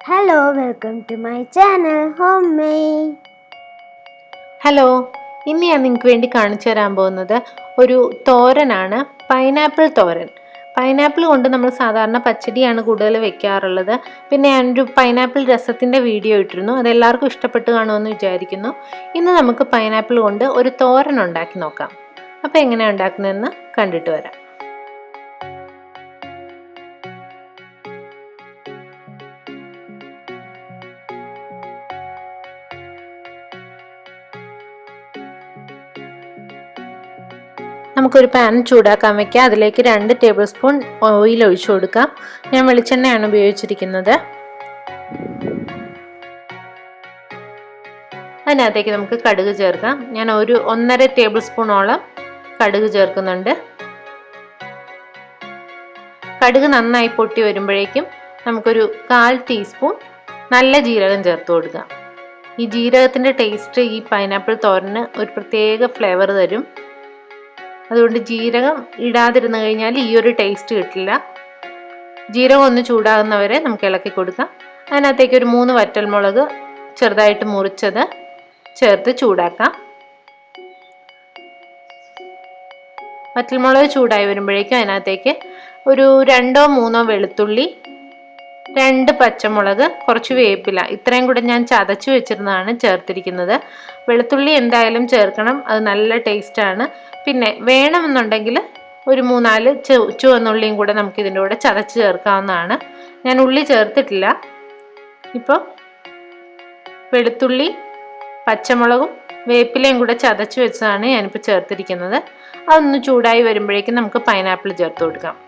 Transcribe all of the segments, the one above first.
Hello, welcome to my channel Homemade. Hello, ഇന്ന് ഞാൻ നിങ്ങൾക്ക് വേണ്ടി കാണിച്ചു തരാൻ പോകുന്നത് ഒരു തോരനാണ്, പൈനാപ്പിൾ തോരൻ. പൈനാപ്പിൾ കൊണ്ട് നമ്മൾ സാധാരണ പച്ചടിയാണ് കൂടുതൽ വെക്കാറുള്ളത്. പിന്നെ ഞാനൊരു പൈനാപ്പിൾ രസത്തിൻ്റെ വീഡിയോ ഇട്ടിരുന്നു, അതെല്ലാവർക്കും ഇഷ്ടപ്പെട്ട് കാണുമെന്ന് വിചാരിക്കുന്നു. ഇന്ന് നമുക്ക് പൈനാപ്പിൾ കൊണ്ട് ഒരു തോരൻ ഉണ്ടാക്കി നോക്കാം. അപ്പോൾ എങ്ങനെയാണ് ഉണ്ടാക്കുന്നതെന്ന് കണ്ടിട്ട് വരാം. നമുക്കൊരു പാൻ ചൂടാക്കാൻ വയ്ക്കാം. അതിലേക്ക് 2 ടേബിൾ സ്പൂൺ ഓയിൽ ഒഴിച്ചു കൊടുക്കാം. ഞാൻ വെളിച്ചെണ്ണയാണ് ഉപയോഗിച്ചിരിക്കുന്നത്. അതിനകത്തേക്ക് നമുക്ക് കടുക് ചേർക്കാം. ഞാൻ 1.5 ടേബിൾ സ്പൂണോളം കടുക് ചേർക്കുന്നുണ്ട്. കടുക് നന്നായി പൊട്ടി വരുമ്പോഴേക്കും നമുക്കൊരു 1/4 ടീസ്പൂൺ നല്ല ജീരകം ചേർത്ത് കൊടുക്കാം. ഈ ജീരകത്തിൻ്റെ ടേസ്റ്റ് ഈ പൈനാപ്പിൾ തോരന് ഒരു പ്രത്യേക ഫ്ലേവർ തരും. അതുകൊണ്ട് ജീരകം ഇടാതിരുന്നു കഴിഞ്ഞാൽ ഈ ഒരു ടേസ്റ്റ് കിട്ടില്ല. ജീരകം ഒന്ന് ചൂടാകുന്നവരെ നമുക്ക് ഇളക്കി കൊടുക്കാം. അതിനകത്തേക്ക് ഒരു 3 വറ്റൽമുളക് ചെറുതായിട്ട് മുറിച്ചത് ചേർത്ത് ചൂടാക്കാം. വറ്റൽമുളക് ചൂടായി വരുമ്പോഴേക്കും അതിനകത്തേക്ക് ഒരു 2-3 വെളുത്തുള്ളി, 2 പച്ചമുളക്, കുറച്ച് വേപ്പില, ഇത്രയും കൂടെ ഞാൻ ചതച്ച് വെച്ചിരുന്നതാണ് ചേർത്തിരിക്കുന്നത്. വെളുത്തുള്ളി എന്തായാലും ചേർക്കണം, അത് നല്ല ടേസ്റ്റാണ്. പിന്നെ വേണമെന്നുണ്ടെങ്കിൽ ഒരു 3-4 ചുവന്നുള്ളിയും കൂടെ നമുക്ക് ഇതിൻ്റെ കൂടെ ചതച്ച് ചേർക്കാവുന്നതാണ്. ഞാൻ ഉള്ളി ചേർത്തിട്ടില്ല. ഇപ്പോൾ വെളുത്തുള്ളി, പച്ചമുളകും വേപ്പിലയും കൂടെ ചതച്ച് വെച്ചതാണ് ഞാനിപ്പോൾ ചേർത്തിരിക്കുന്നത്. അതൊന്ന് ചൂടായി വരുമ്പോഴേക്കും നമുക്ക് പൈനാപ്പിൾ ചേർത്ത് കൊടുക്കാം.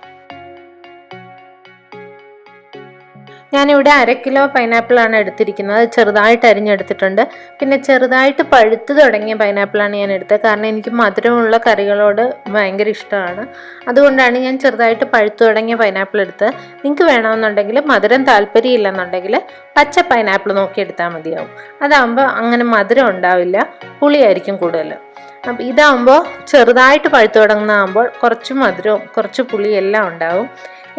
ഞാനിവിടെ 1/2 കിലോ പൈനാപ്പിളാണ് എടുത്തിരിക്കുന്നത്. ചെറുതായിട്ട് അരിഞ്ഞെടുത്തിട്ടുണ്ട്. പിന്നെ ചെറുതായിട്ട് പഴുത്ത് തുടങ്ങിയ പൈനാപ്പിളാണ് ഞാൻ എടുത്തത്. കാരണം എനിക്ക് മധുരമുള്ള കറികളോട് ഭയങ്കര ഇഷ്ടമാണ്. അതുകൊണ്ടാണ് ഞാൻ ചെറുതായിട്ട് പഴുത്ത് തുടങ്ങിയ പൈനാപ്പിൾ എടുത്തത്. നിങ്ങൾക്ക് വേണമെന്നുണ്ടെങ്കിൽ, മധുരം താല്പര്യമില്ലെന്നുണ്ടെങ്കിൽ പച്ച പൈനാപ്പിൾ നോക്കി എടുത്താൽ മതിയാവും. അതാകുമ്പോൾ അങ്ങനെ മധുരം ഉണ്ടാവില്ല, പുളിയായിരിക്കും കൂടുതൽ. അപ്പം ഇതാകുമ്പോൾ ചെറുതായിട്ട് പഴുത്ത് തുടങ്ങുന്നതാകുമ്പോൾ കുറച്ച് മധുരവും കുറച്ച് പുളിയും എല്ലാം ഉണ്ടാവും.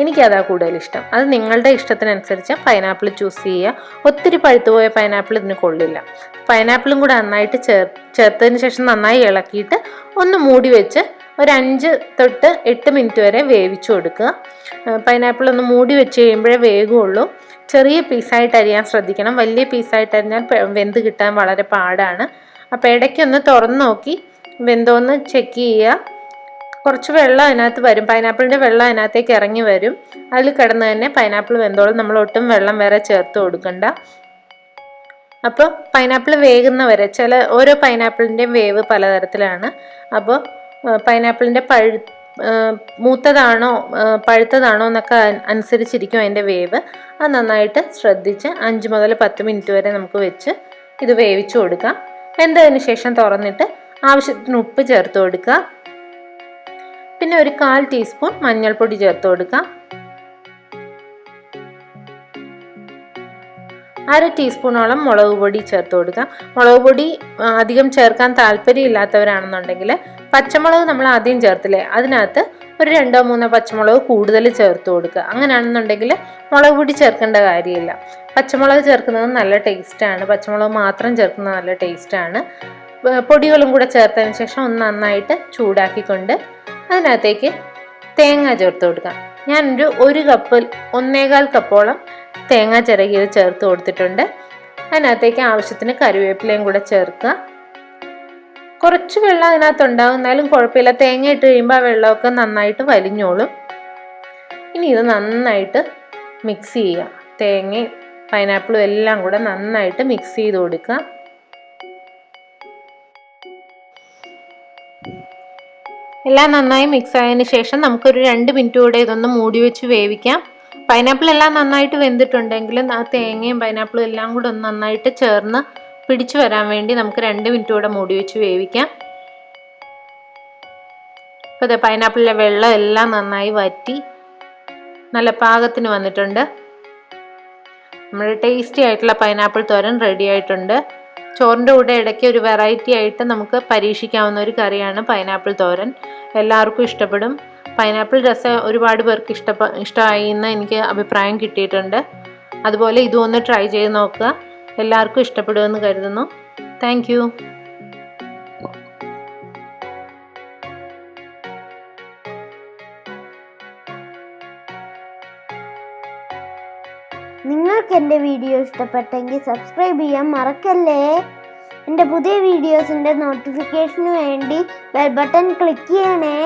എനിക്കതാ കൂടുതലിഷ്ടം. അത് നിങ്ങളുടെ ഇഷ്ടത്തിനനുസരിച്ച് പൈനാപ്പിൾ ചൂസ് ചെയ്യുക. ഒത്തിരി പഴുത്തു പോയ പൈനാപ്പിൾ ഇതിന് കൊള്ളില്ല. പൈനാപ്പിളും കൂടെ നന്നായിട്ട് ചേർത്തതിന് ശേഷം നന്നായി ഇളക്കിയിട്ട് ഒന്ന് മൂടി വെച്ച് ഒരു 5 തൊട്ട് 8 മിനിറ്റ് വരെ വേവിച്ചു കൊടുക്കുക. പൈനാപ്പിൾ ഒന്ന് മൂടി വെച്ച് കഴിയുമ്പോഴേ വേകുള്ളൂ. ചെറിയ പീസായിട്ട് അരിയാൻ ശ്രദ്ധിക്കണം. വലിയ പീസായിട്ട് അരിഞ്ഞാൽ വെന്ത് കിട്ടാൻ വളരെ പാടാണ്. അപ്പോൾ ഇടയ്ക്കൊന്ന് തുറന്ന് നോക്കി വെന്തോന്ന് ചെക്ക് ചെയ്യുക. കുറച്ച് വെള്ളം അതിനകത്ത് വരും, പൈനാപ്പിളിൻ്റെ വെള്ളം അതിനകത്തേക്ക് ഇറങ്ങി വരും. അതിൽ കിടന്ന് തന്നെ പൈനാപ്പിൾ വെന്തോളം. നമ്മൾ ഒട്ടും വെള്ളം വേറെ ചേർത്ത് കൊടുക്കണ്ട. അപ്പോൾ പൈനാപ്പിൾ വേകുന്നവരെ, ഓരോ പൈനാപ്പിളിൻ്റെയും വേവ് പലതരത്തിലാണ്. അപ്പോൾ പൈനാപ്പിളിൻ്റെ മൂത്തതാണോ പഴുത്തതാണോ എന്നൊക്കെ അനുസരിച്ചിരിക്കും അതിൻ്റെ വേവ്. അത് നന്നായിട്ട് ശ്രദ്ധിച്ച് 5 മുതൽ 10 മിനിറ്റ് വരെ നമുക്ക് വെച്ച് ഇത് വേവിച്ചു കൊടുക്കാം. വെന്തതിന് ശേഷം തുറന്നിട്ട് ആവശ്യത്തിന് ഉപ്പ് ചേർത്ത് കൊടുക്കുക. പിന്നെ ഒരു 1/4 ടീസ്പൂൺ മഞ്ഞൾപ്പൊടി ചേർത്ത് കൊടുക്കാം. 1/2 ടീസ്പൂണോളം മുളക് പൊടി ചേർത്ത് കൊടുക്കാം. മുളക് പൊടി അധികം ചേർക്കാൻ താല്പര്യമില്ലാത്തവരാണെന്നുണ്ടെങ്കിൽ പച്ചമുളക് നമ്മൾ ആദ്യം ചേർത്തില്ലേ, അതിനകത്ത് ഒരു 2-3 പച്ചമുളക് കൂടുതൽ ചേർത്ത് കൊടുക്കുക. അങ്ങനെയാണെന്നുണ്ടെങ്കിൽ മുളക് പൊടി ചേർക്കേണ്ട കാര്യമില്ല. പച്ചമുളക് ചേർക്കുന്നത് നല്ല ടേസ്റ്റാണ്. പച്ചമുളക് മാത്രം ചേർക്കുന്നത് നല്ല ടേസ്റ്റാണ്. പൊടികളും കൂടെ ചേർത്തതിന് ശേഷം ഒന്ന് നന്നായിട്ട് ചൂടാക്കിക്കൊണ്ട് അതിനകത്തേക്ക് തേങ്ങ ചേർത്ത് കൊടുക്കാം. ഞാനൊരു 1 കപ്പ് 1.25 കപ്പോളം തേങ്ങ ചിരകിയത് ചേർത്ത് കൊടുത്തിട്ടുണ്ട്. അതിനകത്തേക്ക് ആവശ്യത്തിന് കറിവേപ്പിലയും കൂടെ ചേർക്കുക. കുറച്ച് വെള്ളം അതിനകത്ത് ഉണ്ടാകും, എന്നാലും കുഴപ്പമില്ല. തേങ്ങ ഇട്ട് കഴിയുമ്പോൾ ആ വെള്ളമൊക്കെ നന്നായിട്ട് വലിഞ്ഞോളും. ഇനി ഇത് നന്നായിട്ട് മിക്സ് ചെയ്യുക. തേങ്ങയും പൈനാപ്പിളും എല്ലാം കൂടെ നന്നായിട്ട് മിക്സ് ചെയ്ത് കൊടുക്കുക. എല്ലാം നന്നായി മിക്സ് ആയതിന് ശേഷം നമുക്കൊരു 2 മിനിറ്റ് കൂടെ ഇതൊന്ന് മൂടി വെച്ച് വേവിക്കാം. പൈനാപ്പിൾ എല്ലാം നന്നായിട്ട് വെന്തിട്ടുണ്ടെങ്കിലും ആ തേങ്ങയും പൈനാപ്പിളും എല്ലാം കൂടെ ഒന്ന് നന്നായിട്ട് ചേർന്ന് പിടിച്ചു വരാൻ വേണ്ടി നമുക്ക് 2 മിനിറ്റ് കൂടെ മൂടി വെച്ച് വേവിക്കാം. അപ്പോൾ ഇത് പൈനാപ്പിളിലെ വെള്ളം എല്ലാം നന്നായി വറ്റി നല്ല പാകത്തിന് വന്നിട്ടുണ്ട്. നമ്മുടെ ടേസ്റ്റി ആയിട്ടുള്ള പൈനാപ്പിൾ തോരൻ റെഡി ആയിട്ടുണ്ട്. ചോറിൻ്റെ കൂടെ ഇടയ്ക്ക് ഒരു വെറൈറ്റി ആയിട്ട് നമുക്ക് പരീക്ഷിക്കാവുന്ന ഒരു കറിയാണ് പൈനാപ്പിൾ തോരൻ. എല്ലാവർക്കും ഇഷ്ടപ്പെടും. പൈനാപ്പിൾ രസം ഒരുപാട് പേർക്ക് ഇഷ്ടമായി എന്ന് എനിക്ക് അഭിപ്രായം കിട്ടിയിട്ടുണ്ട്. അതുപോലെ ഇതും ഒന്ന് ട്രൈ ചെയ്ത് നോക്കുക. എല്ലാവർക്കും ഇഷ്ടപ്പെടുമെന്ന് കരുതുന്നു. Thank you. നിങ്ങൾക്ക് എൻ്റെ വീഡിയോ ഇഷ്ടപ്പെട്ടെങ്കിൽ സബ്സ്ക്രൈബ് ചെയ്യാൻ മറക്കല്ലേ. എൻ്റെ പുതിയ വീഡിയോസിൻ്റെ നോട്ടിഫിക്കേഷന് വേണ്ടി ബെൽ ബട്ടൺ ക്ലിക്ക് ചെയ്യണേ.